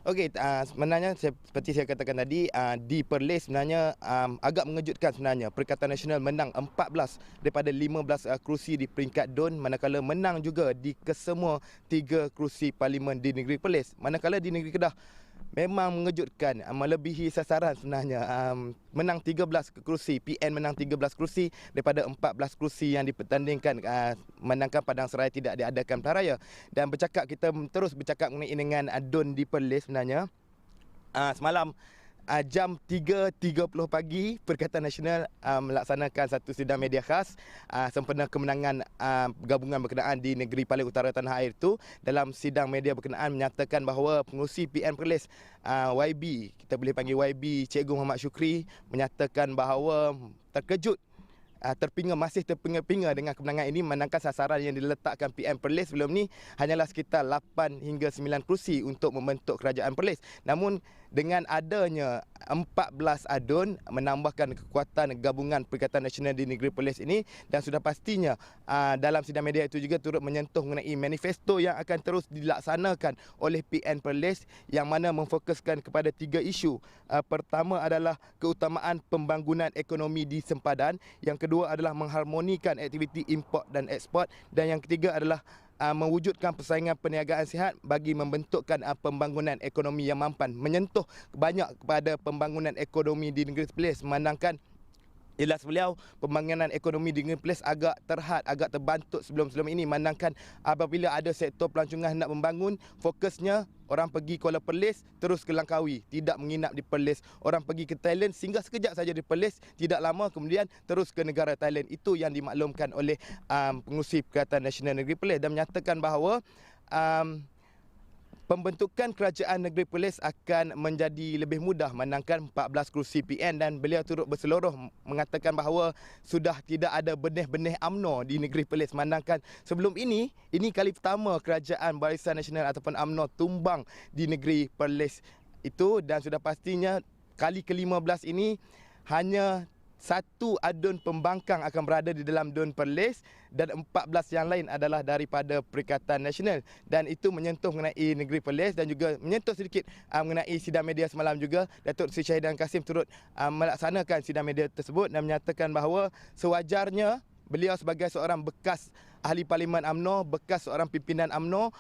Okey, sebenarnya seperti saya katakan tadi, di Perlis sebenarnya agak mengejutkan sebenarnya. Perikatan Nasional menang 14 daripada 15 kerusi di peringkat DUN, manakala menang juga di kesemua 3 kerusi parlimen di negeri Perlis. Manakala di negeri Kedah memang mengejutkan, melebihi sasaran sebenarnya. Menang 13 kerusi, PN menang 13 kerusi daripada 14 kerusi yang dipertandingkan, menangkan Padang Seraya tidak diadakan pilihan raya. Dan kita terus bercakap mengenai dengan DUN di Perlis sebenarnya. Semalam jam 3.30 pagi, Perikatan Nasional melaksanakan satu sidang media khas sempena kemenangan gabungan berkenaan di negeri paling utara tanah air itu. Dalam sidang media berkenaan menyatakan bahawa pengurusi PN Perlis, YB, kita boleh panggil YB, Cikgu Muhammad Syukri, menyatakan bahawa terkejut, masih terpinga-pinga dengan kemenangan ini, menangkan sasaran yang diletakkan PM Perlis sebelum ni hanyalah sekitar 8 hingga 9 kerusi untuk membentuk kerajaan Perlis. Namun dengan adanya 14 adun menambahkan kekuatan gabungan Perikatan Nasional di negeri Perlis ini, dan sudah pastinya dalam sidang media itu juga turut menyentuh mengenai manifesto yang akan terus dilaksanakan oleh PN Perlis yang mana memfokuskan kepada 3 isu. Pertama adalah keutamaan pembangunan ekonomi di sempadan, yang kedua adalah mengharmonikan aktiviti import dan ekspor, dan yang ketiga adalah mewujudkan persaingan perniagaan sihat bagi membentukkan pembangunan ekonomi yang mampan. Menyentuh banyak kepada pembangunan ekonomi di negeri Perlis, memandangkan jelas beliau pembangunan ekonomi di negeri Perlis agak terhad, agak terbantuk sebelum-sebelum ini, memandangkan apabila ada sektor pelancongan hendak membangun, fokusnya orang pergi Kuala Perlis terus ke Langkawi, tidak menginap di Perlis. Orang pergi ke Thailand singgah sekejap saja di Perlis, tidak lama kemudian terus ke negara Thailand. Itu yang dimaklumkan oleh pengurusi Perikatan Nasional Negeri Perlis, dan menyatakan bahawa pembentukan kerajaan negeri Perlis akan menjadi lebih mudah menangkan 14 kerusi PN, dan beliau turut berseluruh mengatakan bahawa sudah tidak ada benih-benih UMNO di negeri Perlis. Menangkan sebelum ini kali pertama kerajaan Barisan Nasional ataupun UMNO tumbang di negeri Perlis itu, dan sudah pastinya kali ke-15 ini hanya satu adun pembangkang akan berada di dalam DUN Perlis dan 14 yang lain adalah daripada Perikatan Nasional, dan itu menyentuh mengenai negeri Perlis dan juga menyentuh sedikit mengenai sidang media semalam juga. Datuk Seri Syahidan Kasim turut melaksanakan sidang media tersebut dan menyatakan bahawa sewajarnya beliau sebagai seorang bekas ahli parlimen UMNO, bekas seorang pimpinan UMNO,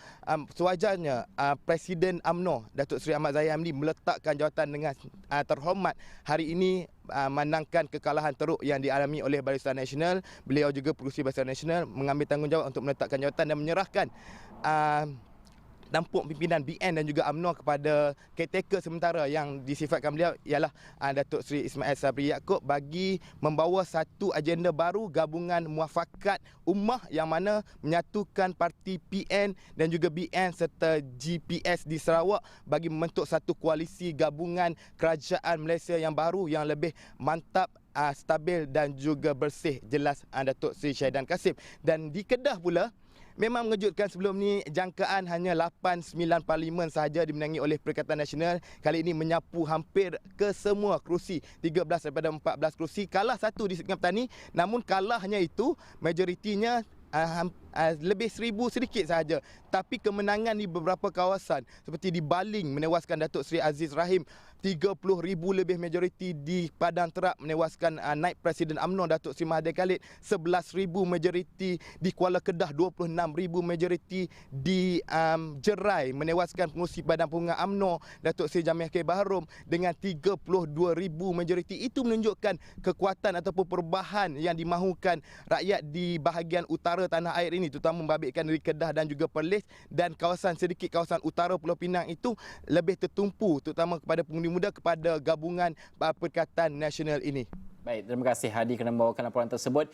sewajarnya Presiden UMNO Datuk Seri Ahmad Zahid Hamidi meletakkan jawatan dengan terhormat hari ini, menangkan kekalahan teruk yang dialami oleh Barisan Nasional. Beliau juga pengurusi Barisan Nasional mengambil tanggungjawab untuk meletakkan jawatan dan menyerahkan tampuk pimpinan BN dan juga UMNO kepada caretaker sementara yang disifatkan beliau ialah Datuk Seri Ismail Sabri Yaakob, bagi membawa satu agenda baru gabungan muafakat ummah yang mana menyatukan parti PN dan juga BN serta GPS di Sarawak bagi membentuk satu koalisi gabungan kerajaan Malaysia yang baru yang lebih mantap, stabil dan juga bersih, jelas Datuk Seri Syahidan Kasim. Dan di Kedah pula memang mengejutkan, sebelum ni jangkaan hanya 8-9 parlimen sahaja dimenangi oleh Perikatan Nasional. Kali ini menyapu hampir ke semua kerusi, 13 daripada 14 kerusi. Kalah satu di Sdn Petani, namun kalahnya itu majoritinya lebih 1,000 sedikit sahaja. Tapi kemenangan di beberapa kawasan seperti di Baling menewaskan Datuk Seri Aziz Rahim, 30,000 lebih majoriti di Padang Terap menewaskan Naib Presiden UMNO Datuk Seri Mahathir Khalid, 11,000 majoriti di Kuala Kedah, 26,000 majoriti di Jerai menewaskan pengurusi Badan Pengunga UMNO Datuk Seri Jamil K. Baharom dengan 32,000 majoriti. Itu menunjukkan kekuatan ataupun perubahan yang dimahukan rakyat di bahagian utara tanah air ini, terutama membabitkan negeri Kedah dan juga Perlis, dan kawasan utara Pulau Pinang itu lebih tertumpu terutama kepada pengundi muda, kepada gabungan Perikatan Nasional ini. Baik, terima kasih Hadi kerana membawakan laporan tersebut.